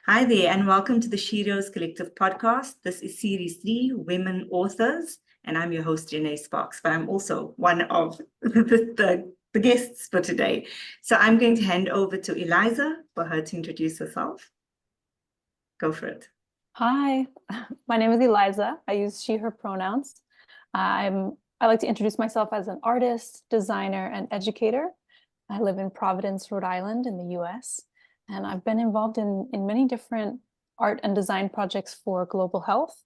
Hi there, and welcome to the Sheroes Collective podcast. This is Series 3, Women Authors, and I'm your host, Renee Sparks, but I'm also one of the guests for today. So I'm going to hand over to Eliza for her to introduce herself. Go for it. Hi, my name is Eliza. I use she, her pronouns. I like to introduce myself as an artist, designer, and educator. I live in Providence, Rhode Island in the US, and I've been involved in many different art and design projects for global health.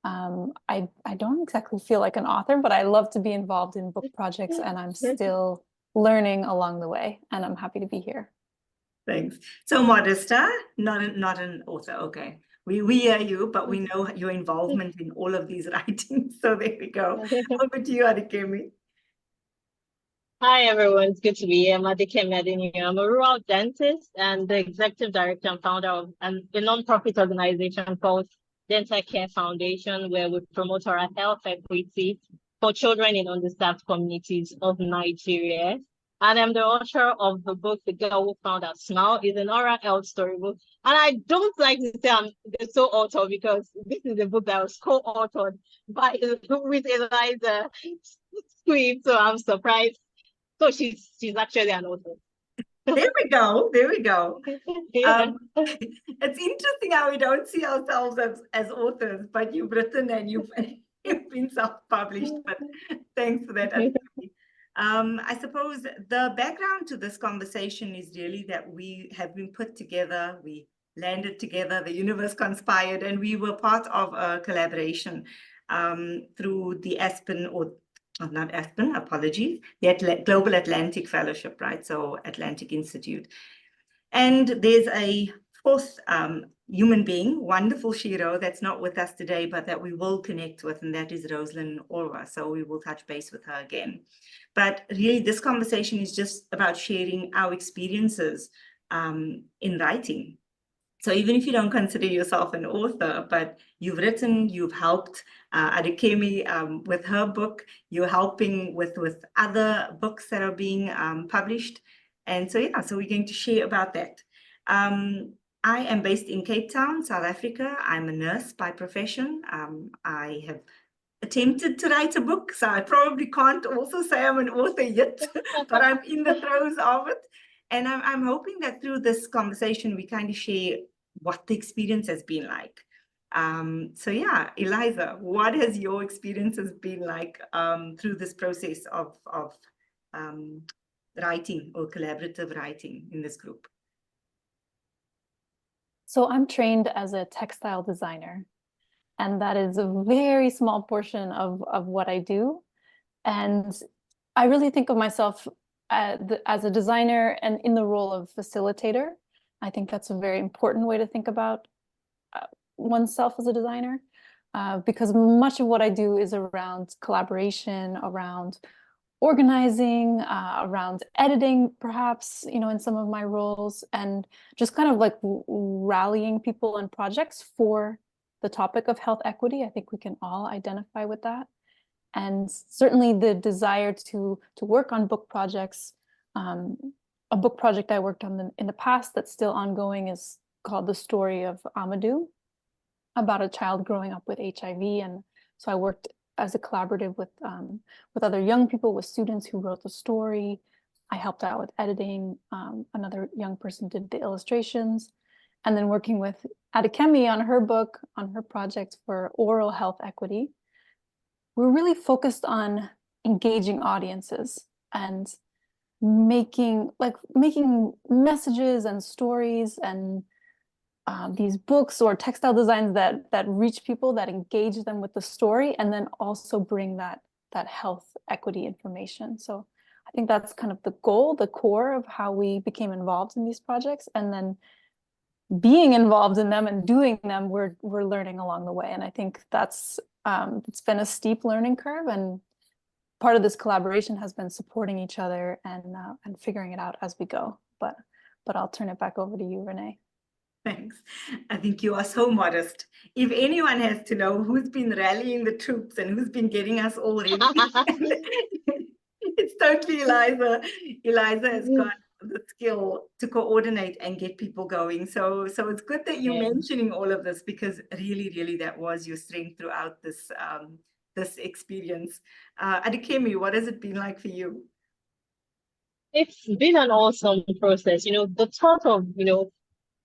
I don't exactly feel like an author, but I love to be involved in book projects, and I'm still learning along the way, and I'm happy to be here. Thanks. So Modesta, not an author, okay. We hear you, but we know your involvement in all of these writings. So there we go. Over to you, Adikemi. Hi, everyone. It's good to be here. I'm Adikemi Adeniyi. I'm a rural dentist and the executive director and founder of a nonprofit organization called Dental Care Foundation, where we promote our health equity for children in underserved communities of Nigeria. And I'm the author of the book, The Girl Who Found Her Smile. It's an oral health storybook. And I don't like to say I'm the sole author because this is a book that was co-authored with Eliza Squibb, so I'm surprised. So she's actually an author. There we go. It's interesting how we don't see ourselves as authors, but you've written and you've been self-published. But thanks for that. I suppose the background to this conversation is really that we have been put together, we landed together, the universe conspired, and we were part of a collaboration through the the Global Atlantic Fellowship, right? So Atlantic Institute. And there's a fourth human being, wonderful Shero, that's not with us today, but that we will connect with, and that is Rosalind Orwa. So we will touch base with her again. But really, this conversation is just about sharing our experiences in writing. So even if you don't consider yourself an author, but you've written, you've helped Adikemi with her book, you're helping with other books that are being published. And so, yeah, so we're going to share about that. I am based in Cape Town, South Africa. I'm a nurse by profession. I have attempted to write a book, so I probably can't also say I'm an author yet, but I'm in the throes of it. And I'm hoping that through this conversation, we kind of share what the experience has been like. So yeah, Eliza, what has your experiences been like through this process of writing or collaborative writing in this group? So I'm trained as a textile designer, and that is a very small portion of what I do. And I really think of myself as a designer and in the role of facilitator. I think that's a very important way to think about oneself as a designer, because much of what I do is around collaboration, around organizing, around editing, perhaps, in some of my roles, and just kind of like rallying people and projects for the topic of health equity. I think we can all identify with that. And certainly the desire to work on book projects. A book project I worked on in the past that's still ongoing is called The Story of Amadou, about a child growing up with HIV. And so I worked as a collaborative with other young people, with students who wrote the story. I helped out with editing. Another young person did the illustrations. And then working with Adikemi on her book, on her project for oral health equity. We're really focused on engaging audiences and making messages and stories and these books or textile designs that reach people, that engage them with the story, and then also bring that health equity information. So I think that's kind of the goal, the core of how we became involved in these projects. And then being involved in them and doing them, we're learning along the way. And I think that's it's been a steep learning curve, and part of this collaboration has been supporting each other and figuring it out as we go. But I'll turn it back over to you, Renee. Thanks. I think you are so modest. If anyone has to know who's been rallying the troops and who's been getting us all ready, it's totally Eliza. Eliza has got the skill to coordinate and get people going. So it's good that you're mentioning all of this, because really that was your strength throughout this this experience. Adikemi, what has it been like for you? It's been an awesome process. The thought of,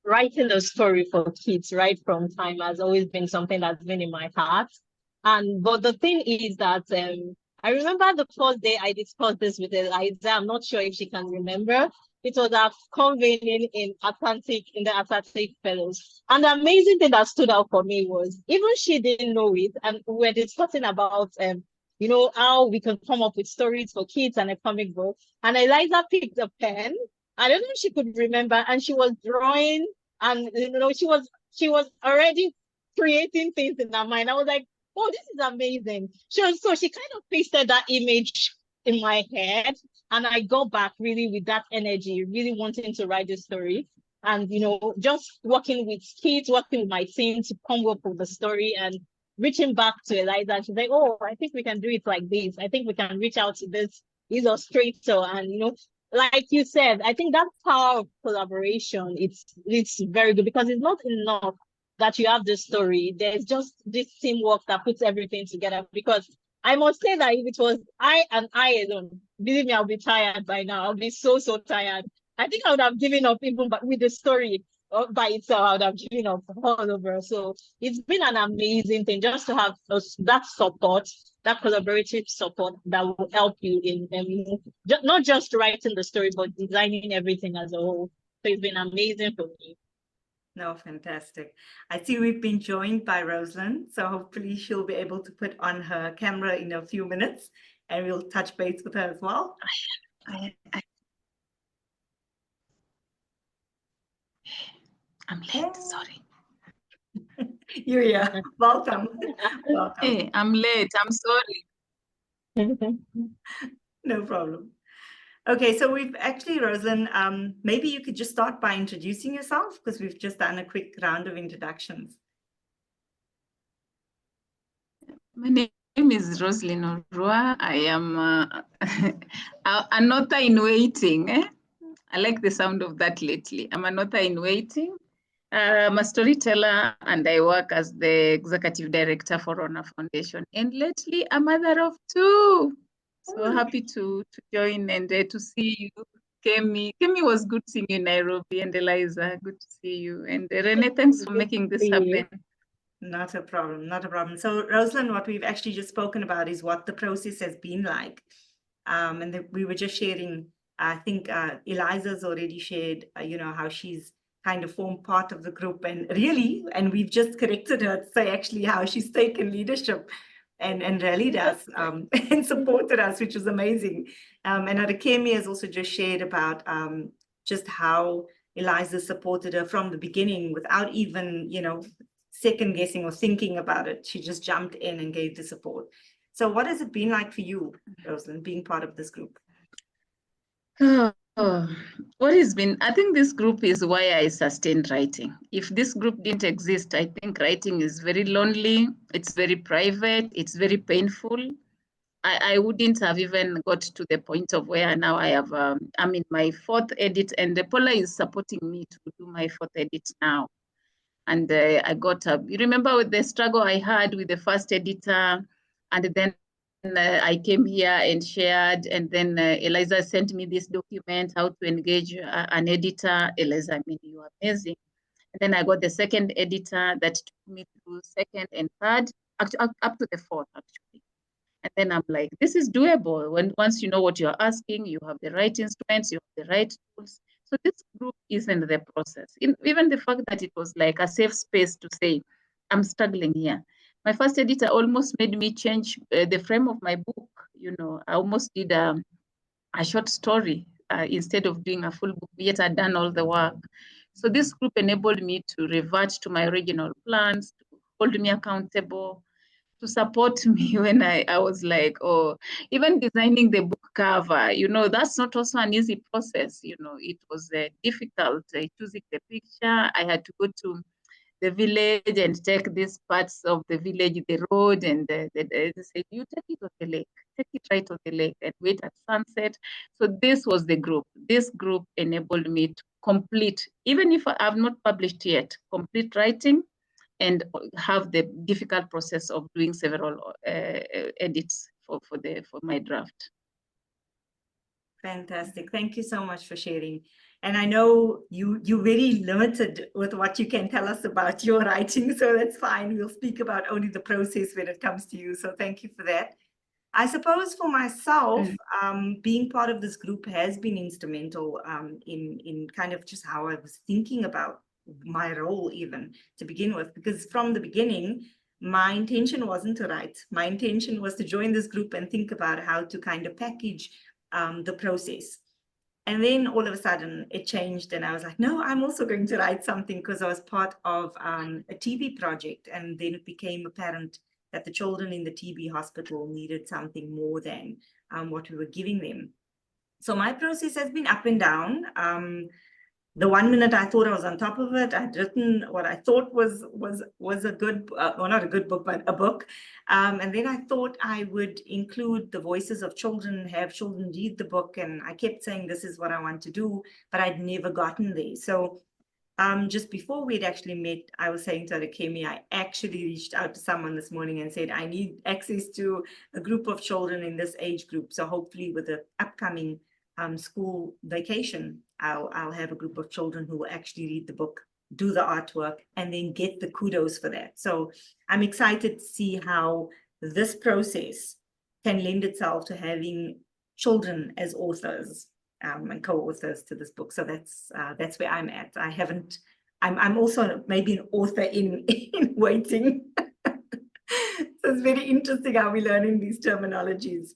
writing a story for kids right from time has always been something that's been in my heart. But the thing is that I remember the first day I discussed this with Eliza. I'm not sure if she can remember. It was a convening in the Atlantic Fellows. And the amazing thing that stood out for me was, even she didn't know it, and we were discussing about how we can come up with stories for kids and a comic book. And Eliza picked a pen. I don't know if she could remember, and she was drawing, and she was already creating things in her mind. I was like, oh, this is amazing. So she kind of pasted that image in my head, and I go back really with that energy, really wanting to write this story. And just working with kids, working with my team to come up with the story, and reaching back to Eliza, and she's like, oh, I think we can do it like this. I think we can reach out to this illustrator. And like you said, I think that power of collaboration, it's very good, because it's not enough that you have this story. There's just this teamwork that puts everything together. Because I must say that if it was I alone, believe me, I'll be tired by now. I'll be so tired. I think I would have given up even with the story by itself. I would have given up all over. So it's been an amazing thing just to have that support, that collaborative support that will help you in not just writing the story, but designing everything as a whole. So it's been amazing for me. No, fantastic. I see we've been joined by Rosalind, so hopefully she'll be able to put on her camera in a few minutes, and we'll touch base with her as well. I'm late, sorry. You're here. Welcome. Welcome. Hey, I'm late, I'm sorry. No problem. Okay, so we've actually, Rosalind, maybe you could just start by introducing yourself, because we've just done a quick round of introductions. My name is Rosalind Orua. I am an author in waiting. I like the sound of that lately. I'm an author in waiting. I'm a storyteller, and I work as the executive director for Honor Foundation. And lately, a mother of two. So happy to join and to see you, Kemi. Kemi, was good seeing you in Nairobi, and Eliza, good to see you. And Rene, thanks for making this happen. Not a problem, not a problem. So Rosalind, what we've actually just spoken about is what the process has been like. And we were just sharing, I think Eliza's already shared, how she's kind of formed part of the group, and we've just corrected her to say actually how she's taken leadership and rallied us and supported us, which was amazing. And Adikemi has also just shared about just how Eliza supported her from the beginning without even, second guessing or thinking about it. She just jumped in and gave the support. So what has it been like for you, Rosalind, being part of this group? What has been, I think this group is why I sustained writing. If this group didn't exist, I think writing is very lonely, it's very private, it's very painful. I wouldn't have even got to the point of where now I have, I'm in my fourth edit, and Paula is supporting me to do my fourth edit now. And I got up, you remember with the struggle I had with the first editor, and then I came here and shared, and then Eliza sent me this document, how to engage an editor. Eliza, I mean, you are amazing. And then I got the second editor that took me through second and third, up to the fourth, actually. And then I'm like, this is doable. Once you know what you're asking, you have the right instruments, you have the right tools. So this group isn't the process. Even the fact that it was like a safe space to say, I'm struggling here. My first editor almost made me change the frame of my book. I almost did a short story instead of doing a full book, yet I'd done all the work. So this group enabled me to revert to my original plans, to hold me accountable, to support me when I was like, oh, even designing the book cover, that's not also an easy process. It was difficult choosing the picture. I had to go to the village and take these parts of the village, the road, and they said, you take it on the lake, take it right on the lake and wait at sunset. So this was the group. This group enabled me to complete, even if I have not published yet, complete writing and have the difficult process of doing several edits for my draft. Fantastic. Thank you so much for sharing. And I know you're very limited with what you can tell us about your writing, so that's fine. We'll speak about only the process when it comes to you. So thank you for that. I suppose for myself, being part of this group has been instrumental in kind of just how I was thinking about my role even to begin with, because from the beginning, my intention wasn't to write. My intention was to join this group and think about how to kind of package the process. And then all of a sudden it changed and I was like, no, I'm also going to write something, because I was part of a TB project. And then it became apparent that the children in the TB hospital needed something more than what we were giving them. So my process has been up and down. The 1 minute I thought I was on top of it, I'd written what I thought was a good, well, not a good book, but a book. And then I thought I would include the voices of children, have children read the book. And I kept saying, this is what I want to do, but I'd never gotten there. So just before we'd actually met, I was saying to Adekemi, I actually reached out to someone this morning and said, I need access to a group of children in this age group. So hopefully with the upcoming school vacation, I'll have a group of children who will actually read the book, do the artwork, and then get the kudos for that. So I'm excited to see how this process can lend itself to having children as authors and co-authors to this book. So that's where I'm at. I'm also maybe an author in waiting. So it's very interesting how we're learning these terminologies.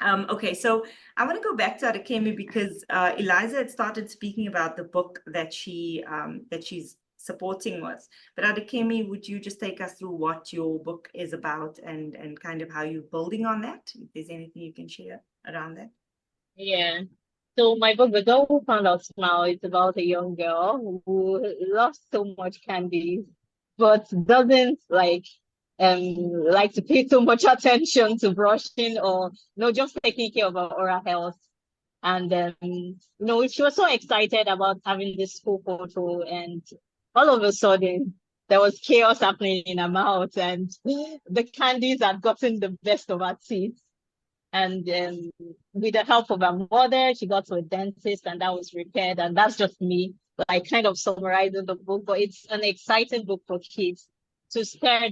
Okay, so I want to go back to Adekemi because Eliza had started speaking about the book that she's supporting with. But Adekemi, would you just take us through what your book is about and kind of how you're building on that? If there's anything you can share around that. Yeah. So my book, The Girl Who Found Out Smile, is about a young girl who loves so much candy, but doesn't like to pay so much attention to brushing or just taking care of her oral health. And she was so excited about having this school photo, and all of a sudden there was chaos happening in her mouth, and the candies had gotten the best of her teeth. And with the help of her mother, she got to a dentist, and that was repaired. And that's just me, like kind of summarizing the book. But it's an exciting book for kids to stir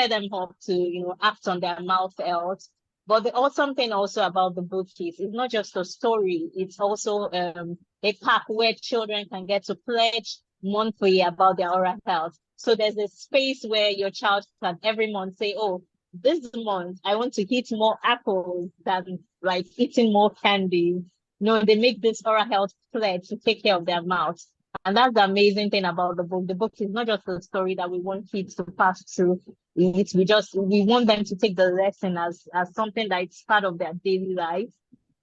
them up to act on their mouth health. But the awesome thing also about the book is it's not just a story; it's also a pack where children can get to pledge monthly about their oral health. So there's a space where your child can every month say, "Oh, this month I want to eat more apples than like eating more candy." They make this oral health pledge to take care of their mouths. And that's the amazing thing about the book. The book is not just a story that we want kids to pass through. We want them to take the lesson as something that is part of their daily life.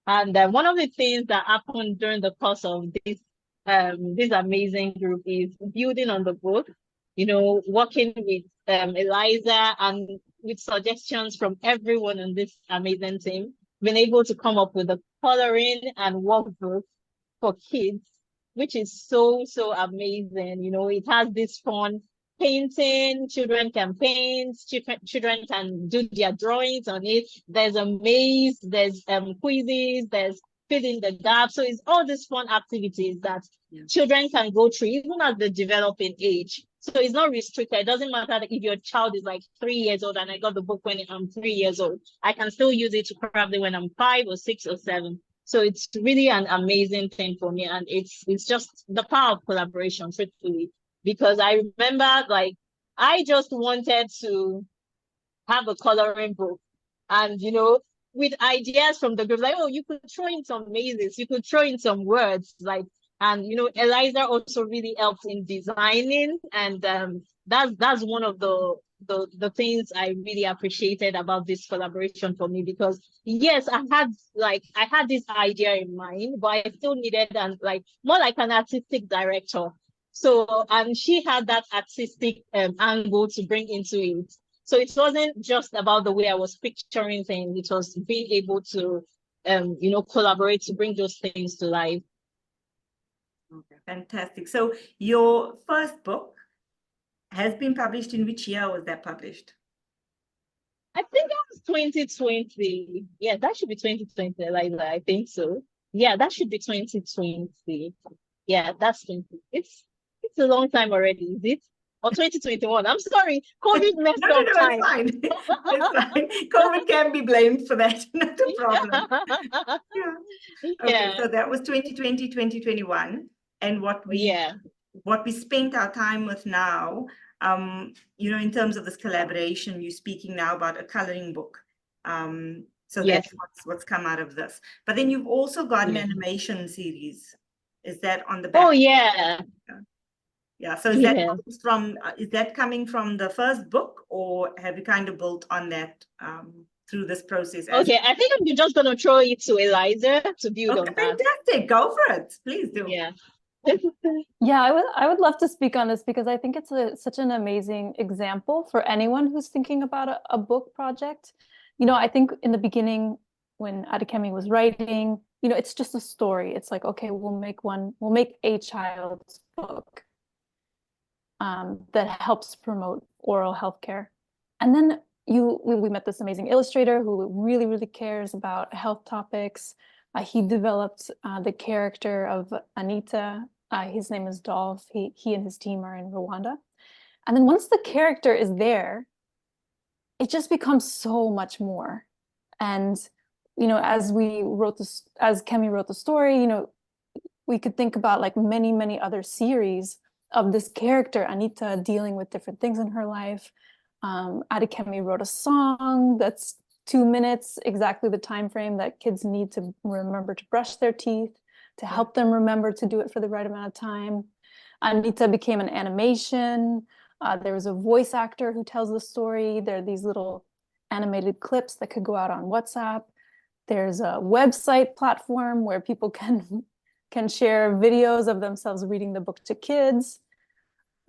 And one of the things that happened during the course of this amazing group is building on the book, working with Eliza and with suggestions from everyone on this amazing team, been able to come up with a coloring and workbook for kids, which is so amazing. It has this fun painting. Children can paint. Children can do their drawings on it. There's a maze. There's quizzes. There's fill in the gap. So it's all these fun activities that children can go through, even at the developing age. So it's not restricted. It doesn't matter if your child is like 3 years old and I got the book when I'm 3 years old. I can still use it probably when I'm 5 or 6 or 7. So it's really an amazing thing for me. And it's just the power of collaboration, truthfully. Because I remember I just wanted to have a coloring book. And, with ideas from the group, like, oh, you could throw in some mazes, you could throw in some words, and Eliza also really helped in designing, and that's one of the things I really appreciated about this collaboration for me, because yes, I had this idea in mind, but I still needed more like an artistic director. So and she had that artistic angle to bring into it. So it wasn't just about the way I was picturing things. It was being able to, collaborate to bring those things to life. Okay, fantastic. So your first book has been published. In which year was that published? I think that was 2020. Yeah, that should be 2020, Eliza. I think so. Yeah, that should be 2020. Yeah, that's 20. It's a long time already, is it? Or 2021. I'm sorry. COVID messed No, up it's time. fine. It's fine. COVID can be blamed for that. Not a problem. Yeah. Okay, Yeah. so that was 2020, 2021. And what we spent our time with now, in terms of this collaboration, you're speaking now about a coloring book. So Yes. that's what's come out of this. But then you've also got an Yeah. animation series. Is that on the back? Oh, yeah. Yeah. So is that coming from the first book, or have you kind of built on that through this process? Okay, I think I'm just gonna throw it to Eliza to build on that. Fantastic. Go for it. Please do. Yeah. Yeah, I would love to speak on this because I think it's such an amazing example for anyone who's thinking about a book project. I think in the beginning when Adekemi was writing, it's just a story. It's like, okay, we'll make a child's book that helps promote oral health care. And then we met this amazing illustrator who really, really cares about health topics. He developed the character of Anita. His name is Dolph. He and his team are in Rwanda. And then once the character is there, it just becomes so much more. And, as Kemi wrote the story, we could think about like many, many other series of this character, Anita, dealing with different things in her life. Adekemi wrote a song that's 2 minutes, exactly the time frame that kids need to remember to brush their teeth, to help them remember to do it for the right amount of time. Anita became an animation. There was a voice actor who tells the story. There are these little animated clips that could go out on WhatsApp. There's a website platform where people can share videos of themselves reading the book to kids.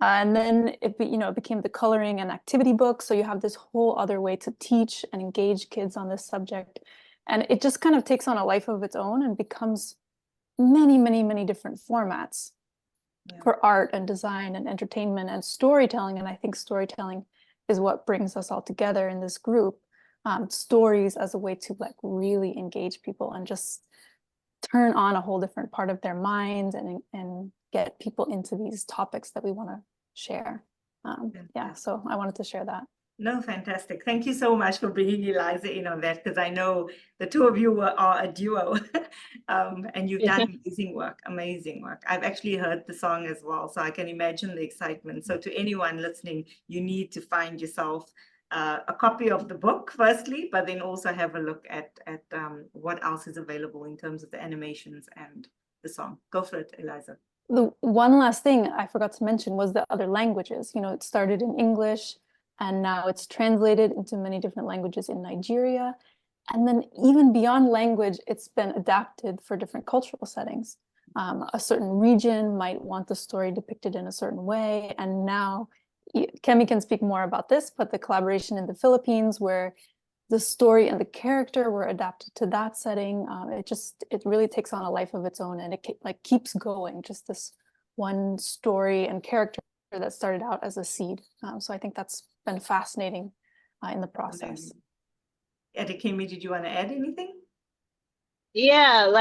And then it became the coloring and activity book. So you have this whole other way to teach and engage kids on this subject. And it just kind of takes on a life of its own and becomes many, many, many different formats for art and design and entertainment and storytelling. And I think storytelling is what brings us all together in this group. Stories as a way to like really engage people and just turn on a whole different part of their mind and get people into these topics that we want to share. So I wanted to share that. No, fantastic. Thank you so much for bringing Eliza in on that, because I know the two of you are a duo and you've done amazing work. I've actually heard the song as well, so I can imagine the excitement. So to anyone listening, you need to find yourself a copy of the book firstly, but then also have a look at what else is available in terms of the animations and the song. Go for it, Eliza. The one last thing I forgot to mention was the other languages. It started in English and now it's translated into many different languages in Nigeria. And then even beyond language, it's been adapted for different cultural settings. A certain region might want the story depicted in a certain way. And now Kemi can speak more about this, but the collaboration in the Philippines where the story and the character were adapted to that setting, it really takes on a life of its own, and it like keeps going, just this one story and character that started out as a seed. So I think that's been fascinating in the process. Adekemi, did you want to add anything? Yeah,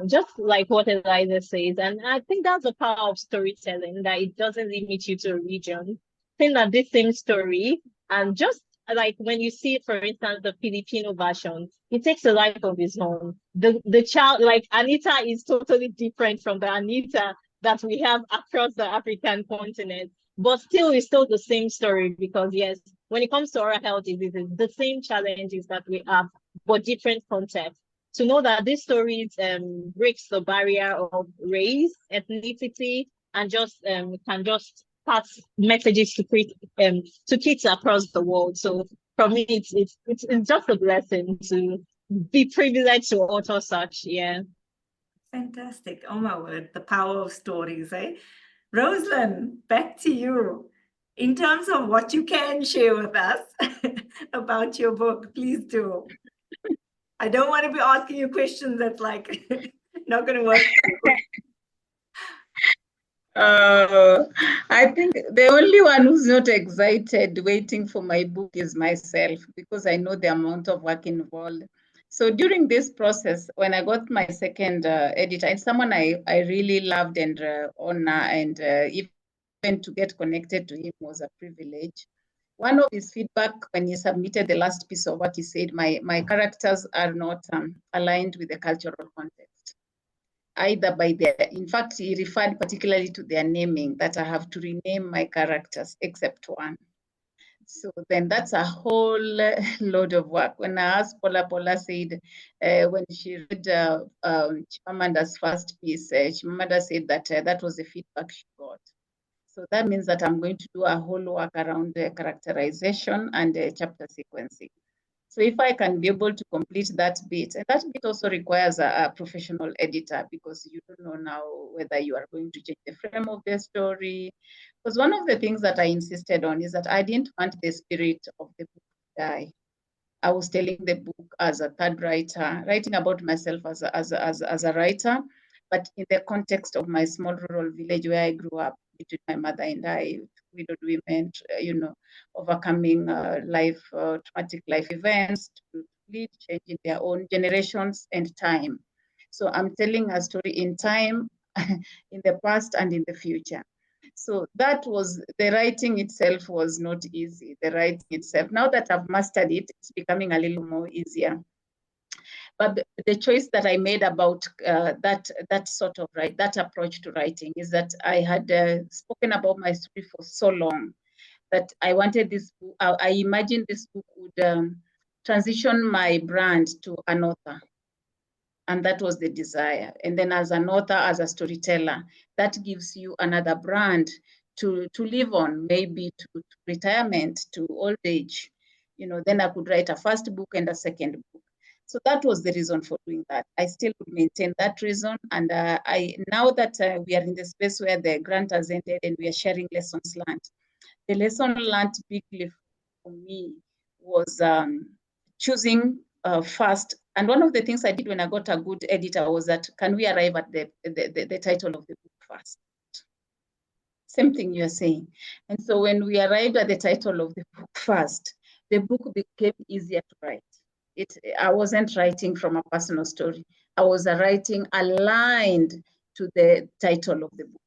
just like what Eliza says, and I think that's the power of storytelling, that it doesn't limit you to a region. I think that this same story, and just like when you see, for instance, the Filipino version, it takes a life of its own. The child, like Anita, is totally different from the Anita that we have across the African continent, but it's still the same story, because yes, when it comes to oral health diseases, the same challenges that we have, but different contexts. To know that these stories breaks the barrier of race, ethnicity, and just can just pass messages to kids across the world. So for me, it's just a blessing to be privileged to author such. Yeah. Fantastic. Oh my word, the power of stories, eh? Rosalind, back to you. in terms of what you can share with us about your book, please do. I don't want to be asking you questions that's like not going to work. I think the only one who's not excited waiting for my book is myself, because I know the amount of work involved. So during this process, when I got my second editor, and someone I really loved and honor, and even to get connected to him was a privilege. One of his feedback when he submitted the last piece of work, he said, my characters are not aligned with the cultural context. Either by their, in fact, he referred particularly to their naming, that I have to rename my characters except one. So then that's a whole load of work. When I asked Paula said, when she read Chimamanda's first piece, Chimamanda said that that was the feedback she got. So that means that I'm going to do a whole work around the characterization and chapter sequencing. So if I can be able to complete that bit, and that bit also requires a professional editor, because you don't know now whether you are going to change the frame of the story. Because one of the things that I insisted on is that I didn't want the spirit of the book to die. I was telling the book as a third writer, writing about myself as a writer, but in the context of my small rural village where I grew up, between my mother and I, widowed women, overcoming traumatic life events to lead change in their own generations and time. So I'm telling a story in time, in the past and in the future. So that was, the writing itself was not easy, the writing itself. Now that I've mastered it, it's becoming a little more easier. But the choice that I made about that sort of that approach to writing is that I had spoken about my story for so long that I wanted this book, I imagined this book would transition my brand to an author. And that was the desire. And then as an author, as a storyteller, that gives you another brand to live on, maybe to retirement, to old age. Then I could write a first book and a second book. So that was the reason for doing that. I still would maintain that reason. And now that we are in the space where the grant has ended and we are sharing lessons learned, the lesson learned bigly for me was choosing first. And one of the things I did when I got a good editor was that, can we arrive at the title of the book first? Same thing you're saying. And so when we arrived at the title of the book first, the book became easier to write. I wasn't writing from a personal story. I was writing aligned to the title of the book.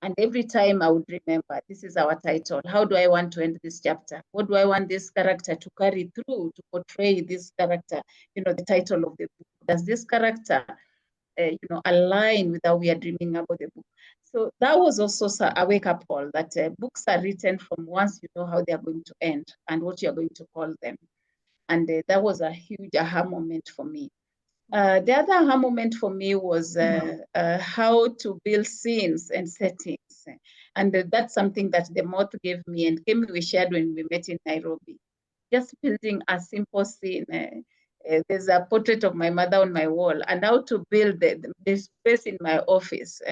And every time I would remember, this is our title. How do I want to end this chapter? What do I want this character to carry through, to portray this character? The title of the book. Does this character, align with how we are dreaming about the book? So that was also a wake-up call that books are written from once you know how they are going to end and what you are going to call them. And that was a huge aha moment for me. The other aha moment for me was how to build scenes and settings. And that's something that the moth gave me, and we shared when we met in Nairobi. Just building a simple scene. There's a portrait of my mother on my wall, and how to build the space in my office.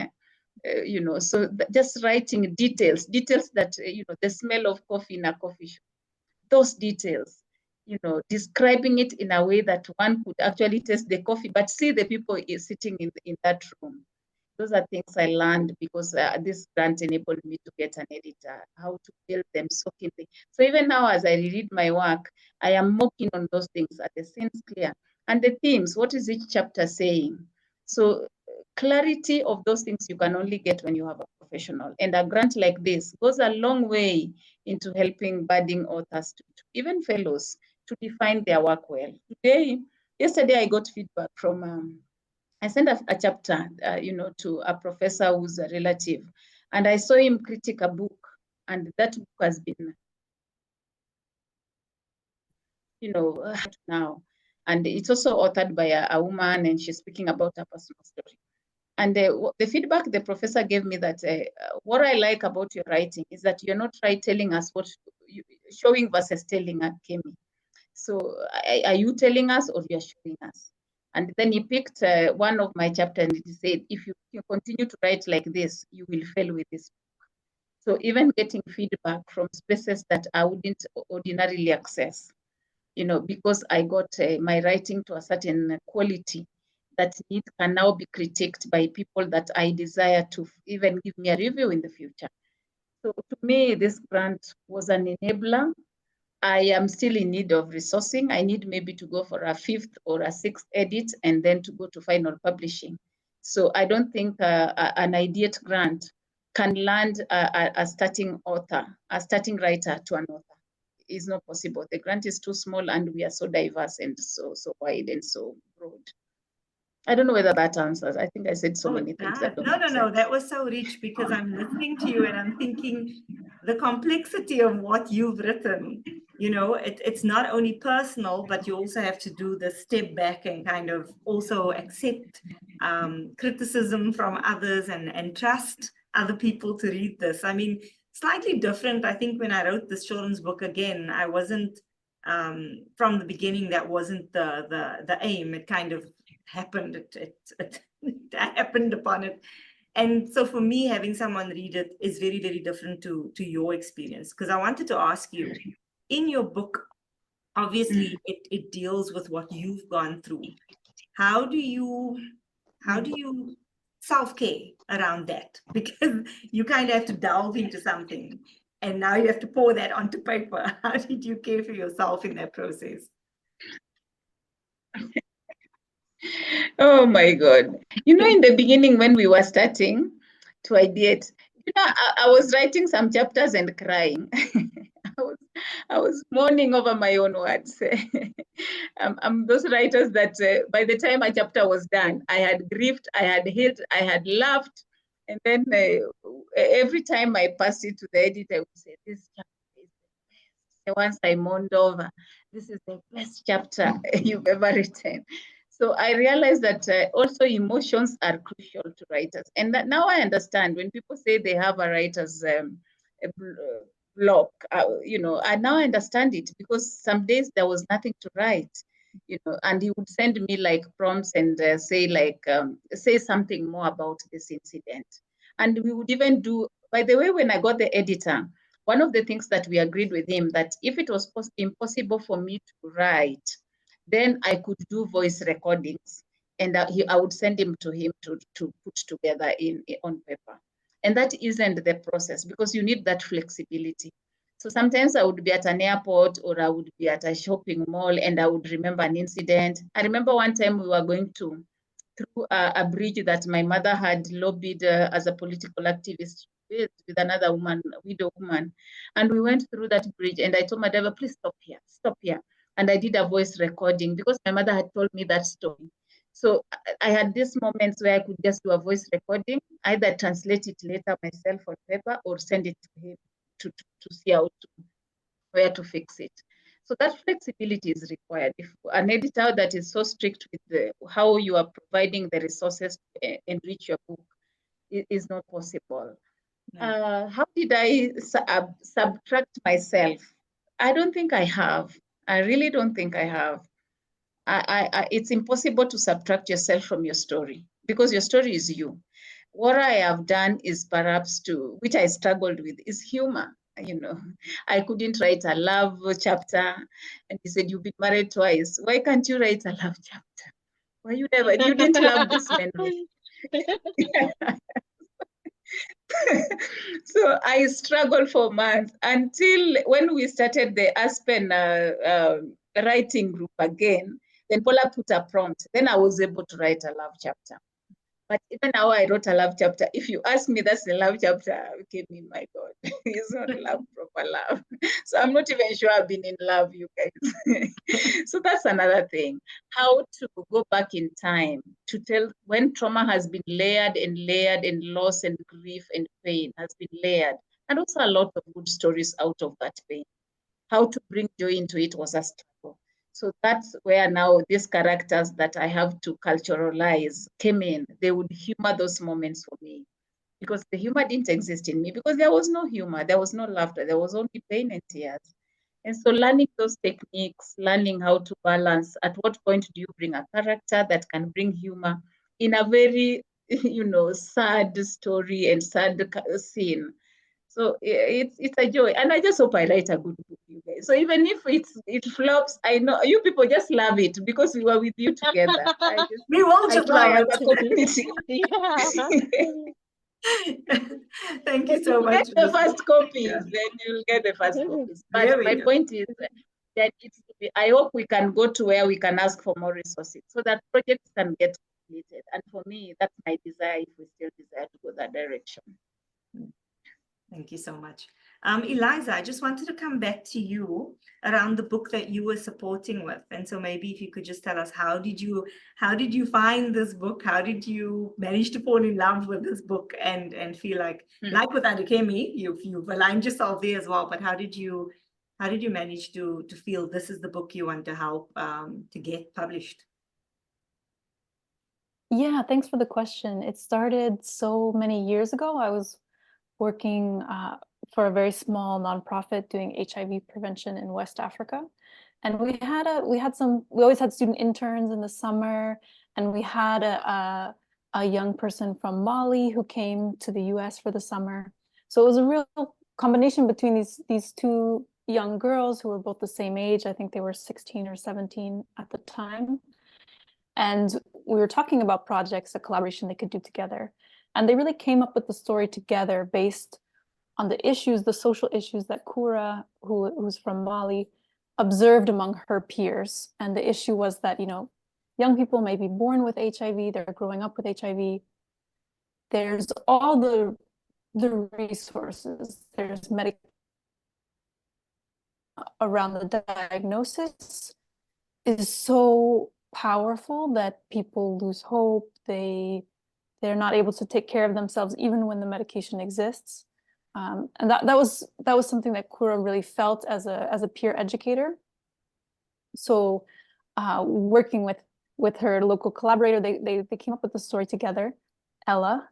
So just writing details that, the smell of coffee in a coffee shop, those details. Describing it in a way that one could actually taste the coffee, but see the people sitting in that room. Those are things I learned because this grant enabled me to get an editor, how to build them so keenly. So even now, as I read my work, I am more keen on those things. Are the scenes clear? And the themes, what is each chapter saying? So clarity of those things you can only get when you have a professional. And a grant like this goes a long way into helping budding authors, even fellows, to define their work well. Yesterday I got feedback from, I sent a chapter, to a professor who's a relative, and I saw him critique a book, and that book has been, now. And it's also authored by a woman, and she's speaking about her personal story. And the feedback the professor gave me that what I like about your writing is that you're not telling us showing versus telling at Kemi. So are you telling us or you're showing us? And then he picked one of my chapters and he said, if you continue to write like this, you will fail with this book. So even getting feedback from spaces that I wouldn't ordinarily access, because I got my writing to a certain quality that it can now be critiqued by people that I desire to even give me a review in the future. So to me, this grant was an enabler. I am still in need of resourcing. I need maybe to go for a 5th or a 6th edit and then to go to final publishing. So I don't think an immediate grant can land a starting author, a starting writer to an author. It's not possible. The grant is too small and we are so diverse and so wide and so broad. I don't know whether that answers. I think I said so many things that don't make No, sense. that was so rich because I'm listening to you and I'm thinking the complexity of what you've written, it's not only personal, but you also have to do the step back and kind of also accept criticism from others and trust other people to read this. I mean, slightly different. I think when I wrote this children's book again, I wasn't from the beginning, that wasn't the aim. It kind of happened. It happened upon it. And so for me, having someone read it is very, very different to your experience. Because I wanted to ask you, in your book, obviously it deals with what you've gone through. How do you self-care around that? Because you kind of have to delve into something and now you have to pour that onto paper. How did you care for yourself in that process? Oh my God. In the beginning when we were starting to ideate, I was writing some chapters and crying. I was mourning over my own words. I'm those writers that by the time a chapter was done, I had grieved, I had hit, I had laughed. And then every time I passed it to the editor, I would say, this chapter is the best. Once I mourned over, this is the best chapter you've ever written. So I realized that also emotions are crucial to writers. And that now I understand when people say they have a writer's block, I now understand it because some days there was nothing to write, and he would send me like prompts and say something more about this incident. And we would even do, by the way, when I got the editor, one of the things that we agreed with him that if it was impossible for me to write, then I could do voice recordings and I would send him to him to put together on paper. And that isn't the process because you need that flexibility. So sometimes I would be at an airport or I would be at a shopping mall and I would remember an incident. I remember one time we were going through a bridge that my mother had lobbied as a political activist with another woman, a widow woman. And we went through that bridge and I told my driver, please stop here. And I did a voice recording because my mother had told me that story. So I had these moments where I could just do a voice recording, either translate it later myself on paper or send it to him to see how where to fix it. So that flexibility is required. If an editor that is so strict with how you are providing the resources to enrich your book is not possible. No. How did I subtract myself? I don't think I have. I really don't think I have. It's impossible to subtract yourself from your story because your story is you. What I have done is perhaps which I struggled with, is humor. I couldn't write a love chapter. And he said, you've been married twice. Why can't you write a love chapter? Why you didn't love this man? So I struggled for months until when we started the Aspen writing group again, then Paula put a prompt. Then I was able to write a love chapter. But even now I wrote a love chapter. If you ask me, that's the love chapter. Okay, my God, it's not love, proper love. So I'm not even sure I've been in love, you guys. So that's another thing. How to go back in time to tell when trauma has been layered and loss and grief and pain has been layered. And also a lot of good stories out of that pain. How to bring joy into it was a struggle. So that's where now these characters that I have to culturalize came in. They would humor those moments for me because the humor didn't exist in me because there was no humor, there was no laughter, there was only pain and tears. And so learning those techniques, learning how to balance, at what point do you bring a character that can bring humor in a very, sad story and sad scene. So it's a joy, and I just hope I write a good book, you guys. So even if it flops, I know you people just love it because we were with you together. We will just try love as a it. community. Thank you When so you much. get the first copies, Yeah. then you'll get the first copies. There But we my go. point is that I hope we can go to where we can ask for more resources so that projects can get completed. And for me, that's my desire if we still desire to go that direction. Thank you so much. Eliza, I just wanted to come back to you around the book that you were supporting with. And so maybe if you could just tell us, how did you find this book? How did you manage to fall in love with this book and feel like with Adekemi, you've aligned yourself there as well, but how did you manage to feel this is the book you want to help to get published? Yeah, thanks for the question. It started so many years ago. I was working for a very small nonprofit doing HIV prevention in West Africa. And we always had student interns in the summer, and we had a young person from Mali who came to the US for the summer. So it was a real combination between these two young girls who were both the same age. I think they were 16 or 17 at the time. And we were talking about projects, a collaboration they could do together. And they really came up with the story together based on the issues, the social issues that Kura, who's from Mali, observed among her peers. And the issue was that, young people may be born with HIV, they're growing up with HIV. There's all the resources, there's medical around the diagnosis is so powerful that people lose hope. They're not able to take care of themselves even when the medication exists. And that was something that Kura really felt as a peer educator. So working with her local collaborator, they came up with the story together, Ella,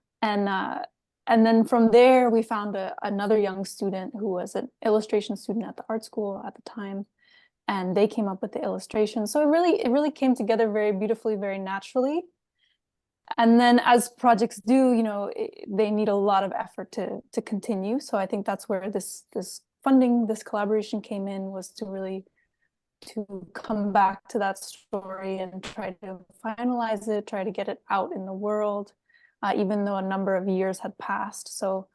and then from there we found another young student who was an illustration student at the art school at the time, and they came up with the illustration. So it really came together very beautifully, very naturally. And then as projects do, they need a lot of effort to continue. So I think that's where this funding, this collaboration came in, was to come back to that story and try to finalize it, try to get it out in the world, even though a number of years had passed. So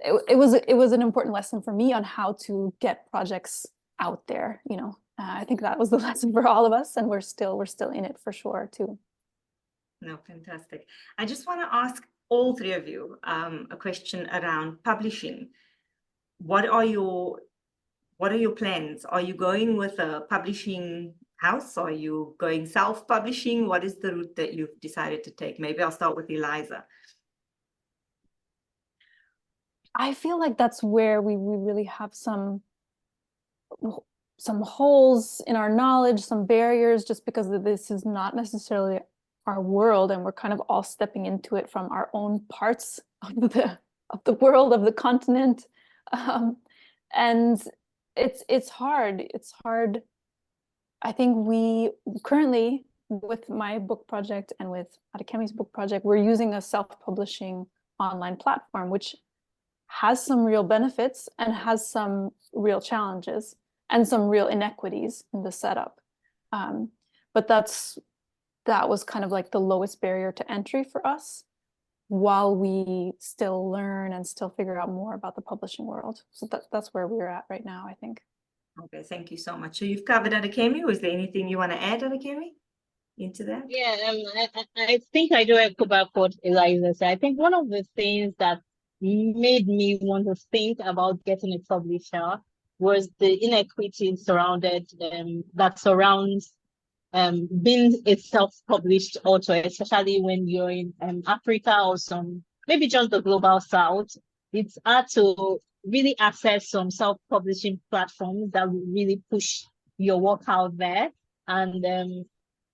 it was an important lesson for me on how to get projects out there. I think that was the lesson for all of us, and we're still in it for sure too. No, fantastic. I just want to ask all three of you a question around publishing. What are your plans? Are you going with a publishing house? Are you going self-publishing? What is the route that you've decided to take? Maybe I'll start with Eliza. I feel like that's where we really have some holes in our knowledge, some barriers, just because this is not necessarily our world, and we're kind of all stepping into it from our own parts of the world, of the continent, and it's hard. I think we currently, with my book project and with Adekemi's book project, we're using a self-publishing online platform, which has some real benefits and has some real challenges and some real inequities in the setup. But that was kind of like the lowest barrier to entry for us, while we still learn and still figure out more about the publishing world. So that's where we're at right now, I think. Okay, thank you so much. So you've covered Adekemi. Was there anything you want to add, Adekemi, into that? Yeah, I think I do echo back what Eliza said. I think one of the things that made me want to think about getting a publisher was the inequity that surrounds being a self-published author, especially when you're in Africa or maybe just the global south. It's hard to really access some self-publishing platforms that will really push your work out there. And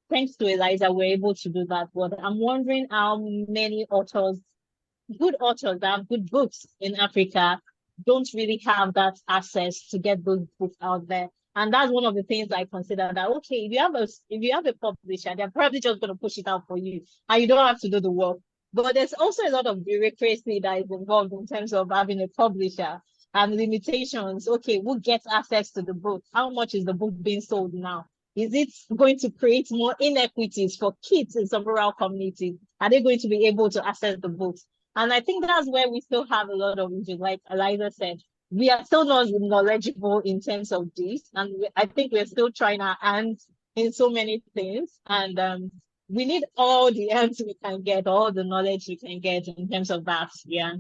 thanks to Eliza, we're able to do that. But I'm wondering how many good authors that have good books in Africa don't really have that access to get those books out there. And that's one of the things I consider, that okay, if you have a publisher, they're probably just going to push it out for you, and you don't have to do the work. But there's also a lot of bureaucracy that is involved in terms of having a publisher and limitations. Okay, who gets access to the book? How much is the book being sold now? Is it going to create more inequities for kids in some rural communities? Are they going to be able to access the books? And I think that's where we still have a lot of issues, like Eliza said. We are still not knowledgeable in terms of this. And I think we're still trying our hands in so many things. And we need all the hands we can get, all the knowledge we can get in terms of that. Yeah.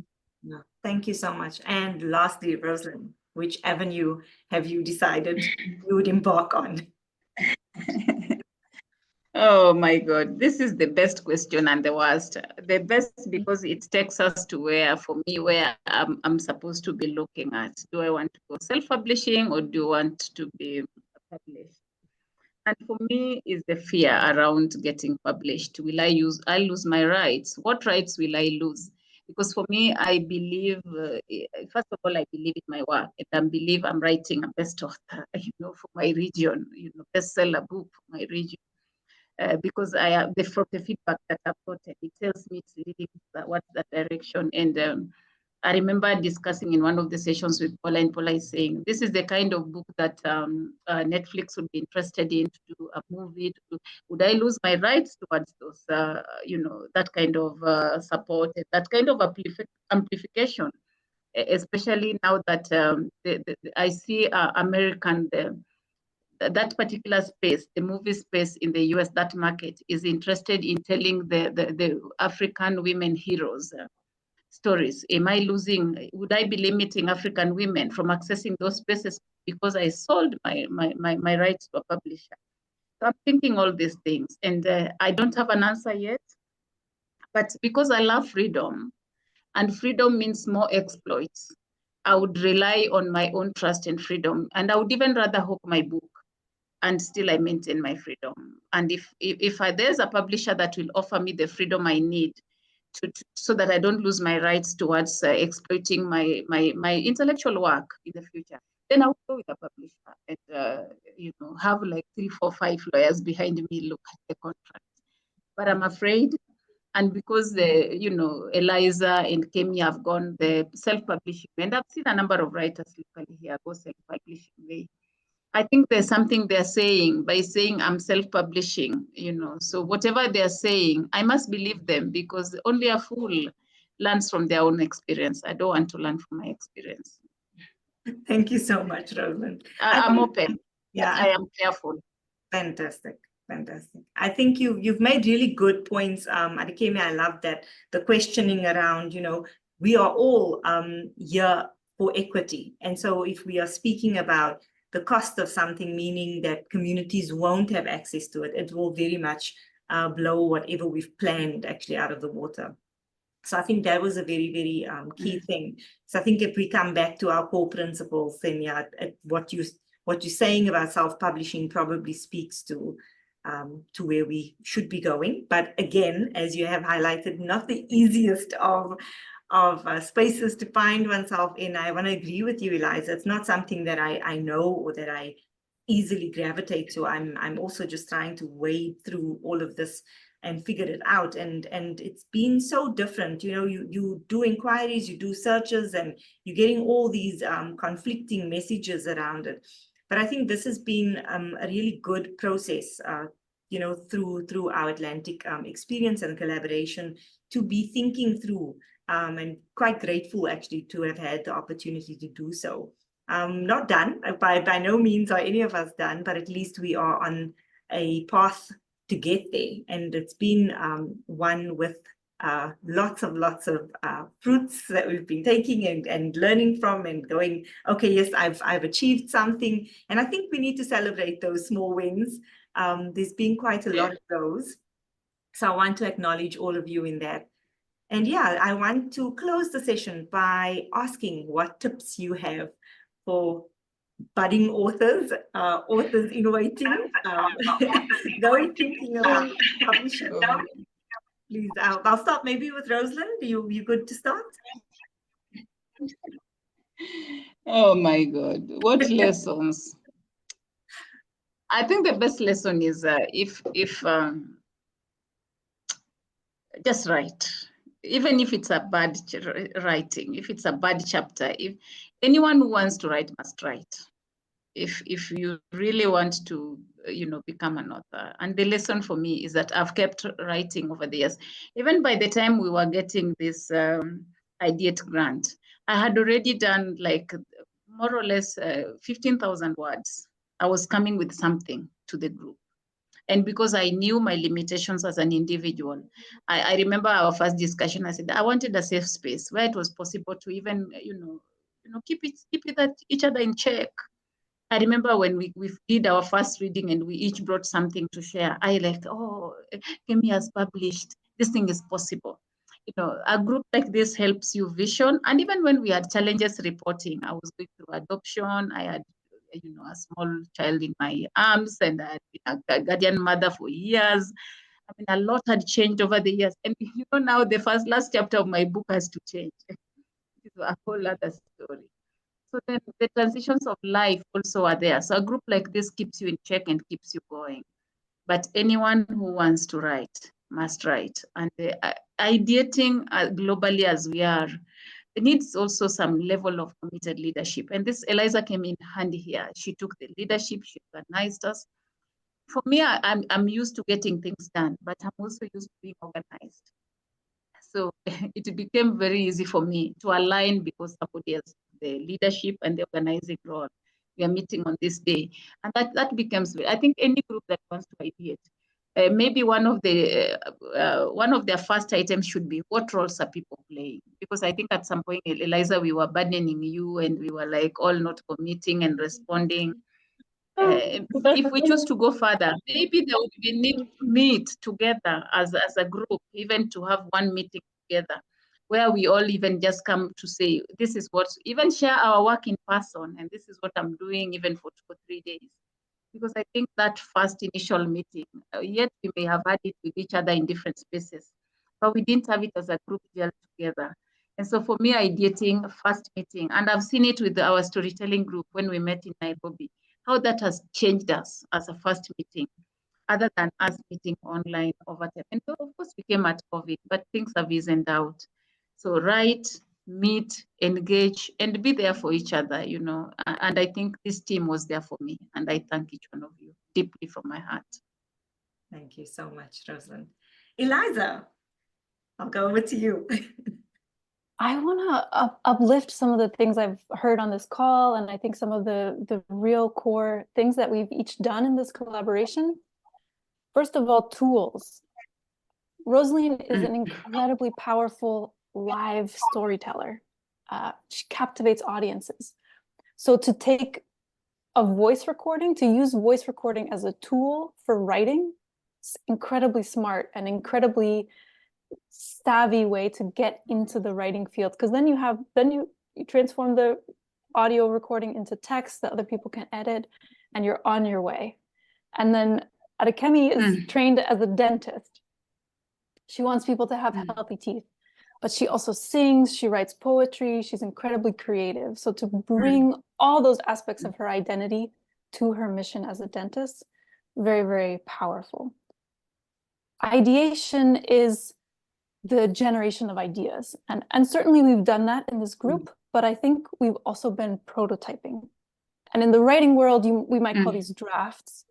No, thank you so much. And lastly, Rosalind, which avenue have you decided you would embark on? Oh my God, this is the best question and the worst. The best because it takes us to where, for me, where I'm supposed to be looking at. Do I want to go self-publishing or do I want to be published? And for me, is the fear around getting published. Will I lose my rights? What rights will I lose? Because for me, I believe, first of all, I believe in my work, and I believe I'm writing a best author, for my region, bestseller book for my region. Because I have from the feedback that I've gotten, it tells me it's leading what's that direction. And I remember discussing in one of the sessions with Paula, and Paula is saying, this is the kind of book that Netflix would be interested in to do a movie. Would I lose my rights towards those, that kind of support, that kind of amplification, especially now that I see American, that particular space, the movie space in the US, that market is interested in telling the African women heroes stories. Would I be limiting African women from accessing those spaces because I sold my rights to a publisher? So I'm thinking all these things, and I don't have an answer yet, but because I love freedom, and freedom means more exploits, I would rely on my own trust and freedom, and I would even rather hook my book and still I maintain my freedom. And if there's a publisher that will offer me the freedom I need so that I don't lose my rights towards exploiting my intellectual work in the future, then I'll go with a publisher and have like 3, 4, 5 lawyers behind me look at the contract. But I'm afraid, and because Eliza and Kemi have gone the self-publishing, and I've seen a number of writers locally here go self-publishing. I think there's something they're saying by saying I'm self-publishing, so whatever they're saying, I must believe them because only a fool learns from their own experience. I don't want to learn from my experience. Thank you so much, Rosalind. I'm open. Yeah, I am careful. Fantastic. I think you've made really good points. Adekemi, I love that, the questioning around, we are all here for equity. And so if we are speaking about the cost of something, meaning that communities won't have access to it, it will very much blow whatever we've planned actually out of the water. So I think that was a very, very key thing. So I think if we come back to our core principles, then what you're saying about self-publishing probably speaks to where we should be going. But again, as you have highlighted, not the easiest of spaces to find oneself in. I want to agree with you, Eliza. It's not something that I know or that I easily gravitate to. I'm also just trying to wade through all of this and figure it out. And it's been so different. You do inquiries, you do searches, and you're getting all these conflicting messages around it. But I think this has been a really good process, through our Atlantic experience and collaboration to be thinking through, and quite grateful actually to have had the opportunity to do so. Not done, by no means are any of us done, but at least we are on a path to get there. And it's been one with lots of fruits that we've been taking and learning from and going, okay, yes, I've achieved something. And I think we need to celebrate those small wins. There's been quite a lot of those. So I want to acknowledge all of you in that. And yeah, I want to close the session by asking what tips you have for budding authors, authors in waiting, going thinking about publishing. Please, I'll start maybe with Rosalind. You good to start? Oh my God, what lessons? I think the best lesson is if just write. even if it's a bad writing, if it's a bad chapter, if anyone who wants to write must write. If you really want to, become an author. And the lesson for me is that I've kept writing over the years. Even by the time we were getting this IDEAT grant, I had already done like more or less 15,000 words. I was coming with something to the group. And because I knew my limitations as an individual, I remember our first discussion. I said I wanted a safe space where it was possible to even, keep each other in check. I remember when we did our first reading and we each brought something to share. I Kemi has published. This thing is possible. A group like this helps you vision. And even when we had challenges reporting, I was going through adoption. I had, a small child in my arms, and I had been a guardian mother for years. I mean, a lot had changed over the years. And now the last chapter of my book has to change. It's a whole other story. So then the transitions of life also are there. So a group like this keeps you in check and keeps you going. But anyone who wants to write must write. And ideating globally as we are, it needs also some level of committed leadership. And this Eliza came in handy here. She took the leadership, she organized us. For me, I'm used to getting things done, but I'm also used to being organized. So it became very easy for me to align because somebody else, the leadership and the organizing role. We are meeting on this day. And that becomes, I think any group that wants to ideate, maybe one of their first items should be, what roles are people playing? Because I think at some point, Eliza, we were burdening you and we were like all not committing and responding. If we choose to go further, maybe there would be need to meet together as a group, even to have one meeting together where we all even just come to say, this is what, even share our work in person, and this is what I'm doing even for 2 or 3 days. Because I think that first initial meeting, yet we may have had it with each other in different spaces, but we didn't have it as a group gel together. And so for me, ideating, first meeting, and I've seen it with our storytelling group when we met in Nairobi, how that has changed us as a first meeting, other than us meeting online over time. And so of course we came at COVID, but things have eased out. So write, meet, engage, and be there for each other, And I think this team was there for me. And I thank each one of you deeply from my heart. Thank you so much, Rosalind. Eliza, I'll go over to you. I want to uplift some of the things I've heard on this call, and I think some of the real core things that we've each done in this collaboration. First of all, tools. Rosalind is an incredibly powerful live storyteller. She captivates audiences. So to take a voice recording, to use voice recording as a tool for writing, it's incredibly smart and incredibly savvy way to get into the writing field, because then you transform the audio recording into text that other people can edit, and you're on your way. And then Adekemi is trained as a dentist. She wants people to have healthy teeth, but she also sings, she writes poetry, she's incredibly creative. So to bring all those aspects of her identity to her mission as a dentist, very, very powerful. Ideation is the generation of ideas. And certainly we've done that in this group, but I think we've also been prototyping. And in the writing world, we might call these drafts,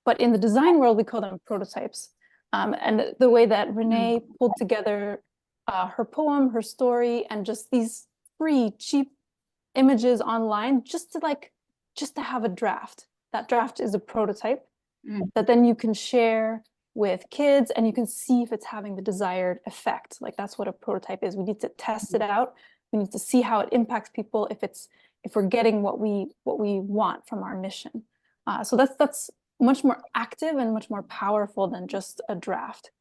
but in the design world, we call them prototypes. And the way that Renee pulled together her poem, her story, and just these free, cheap images online, just to have a draft. That draft is a prototype that then you can share with kids, and you can see if it's having the desired effect. Like, that's what a prototype is. We need to test it out. We need to see how it impacts people, if we're getting what we want from our mission. So that's much more active and much more powerful than just a draft.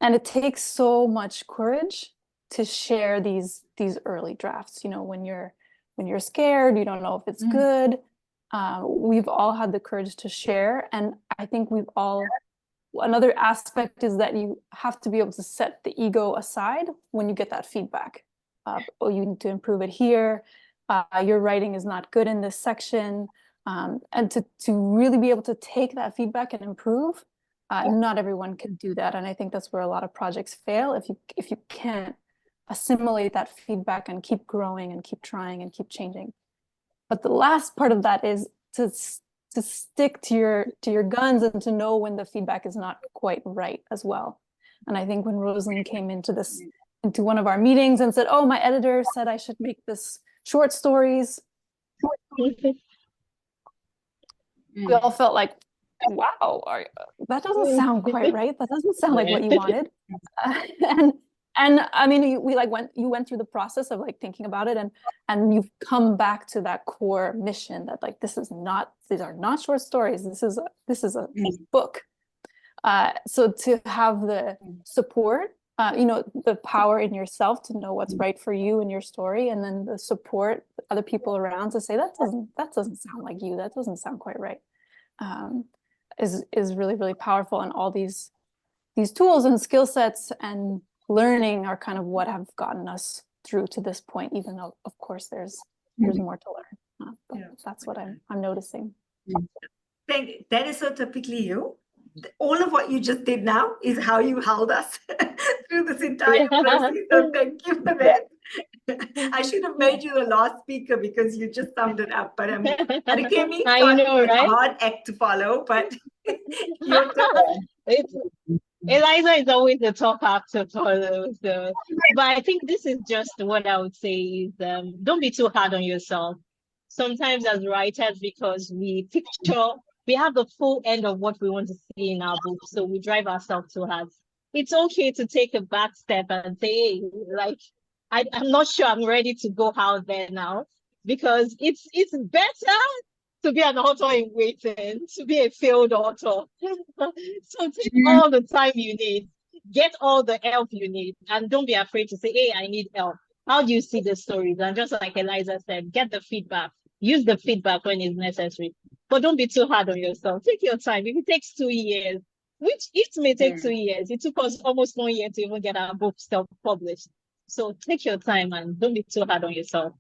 And it takes so much courage to share these early drafts. When you're scared, you don't know if it's good. We've all had the courage to share, and I think another aspect is that you have to be able to set the ego aside when you get that feedback. Oh, you need to improve it here. Your writing is not good in this section. And to really be able to take that feedback and improve, not everyone can do that. And I think that's where a lot of projects fail, if you can't assimilate that feedback and keep growing and keep trying and keep changing. But the last part of that is to stick to your guns and to know when the feedback is not quite right as well. And I think when Rosalind came into one of our meetings and said, "Oh, my editor said I should make this short stories," we all felt like, wow, that doesn't sound quite right. That doesn't sound like what you wanted. And I mean, you went through the process of like thinking about it, and you've come back to that core mission that like these are not short stories. This is a book. So to have the support, the power in yourself to know what's right for you and your story, and then the support other people around to say that doesn't sound like you. That doesn't sound quite right. Is really, really powerful. And all these tools and skill sets and learning are kind of what have gotten us through to this point, even though of course there's more to learn. But that's what I'm noticing. That is so typically you. All of what you just did now is how you held us through this entire process. So thank you for that. I should have made you the last speaker because you just summed it up. But I know, right? A hard act to follow, but your turn. Eliza is always the top actor to follow. So, but I think this is just what I would say is don't be too hard on yourself. Sometimes as writers, because we have the full end of what we want to see in our book, so we drive ourselves too hard. It's okay to take a back step and say, hey, like, I'm not sure I'm ready to go out there now, because it's better to be an author in waiting, to be a failed author. So take all the time you need, get all the help you need, and don't be afraid to say, hey, I need help. How do you see the stories? And just like Eliza said, get the feedback. Use the feedback when it's necessary. But don't be too hard on yourself. Take your time. If it takes 2 years, which it may take 2 years, it took us almost 1 year to even get our book self-published. So take your time and don't be too hard on yourself.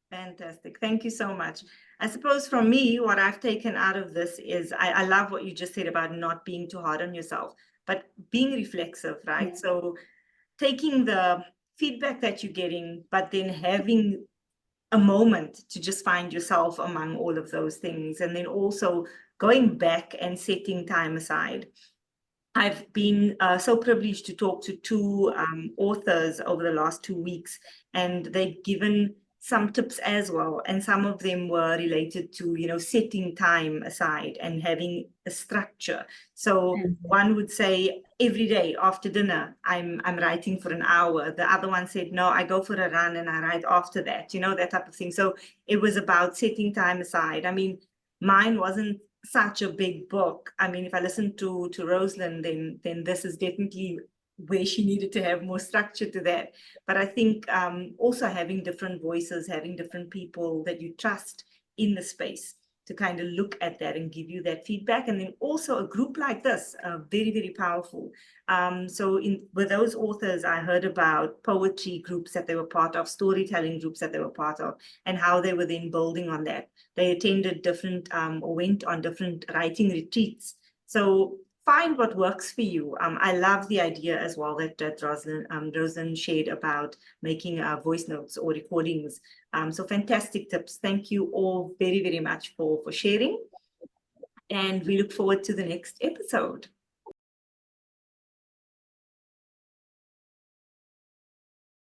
Fantastic. Thank you so much. I suppose from me, what I've taken out of this is I love what you just said about not being too hard on yourself, but being reflexive, right? So taking the feedback that you're getting, but then having a moment to just find yourself among all of those things. And then also going back and setting time aside. I've been so privileged to talk to 2 authors over the last 2 weeks, and they've given some tips as well. And some of them were related to, setting time aside and having a structure. So one would say every day after dinner, I'm writing for an hour. The other one said, no, I go for a run and I write after that, that type of thing. So it was about setting time aside. I mean, mine wasn't such a big book. I mean, if I listen to Rosalind, then this is definitely where she needed to have more structure to that. But I think also having different voices, having different people that you trust in the space to kind of look at that and give you that feedback. And then also a group like this, very, very powerful. So with those authors, I heard about poetry groups that they were part of, storytelling groups that they were part of, and how they were then building on that. They attended different or went on different writing retreats. So find what works for you. I love the idea as well that Rosalind shared about making voice notes or recordings. So fantastic tips. Thank you all very, very much for sharing. And we look forward to the next episode.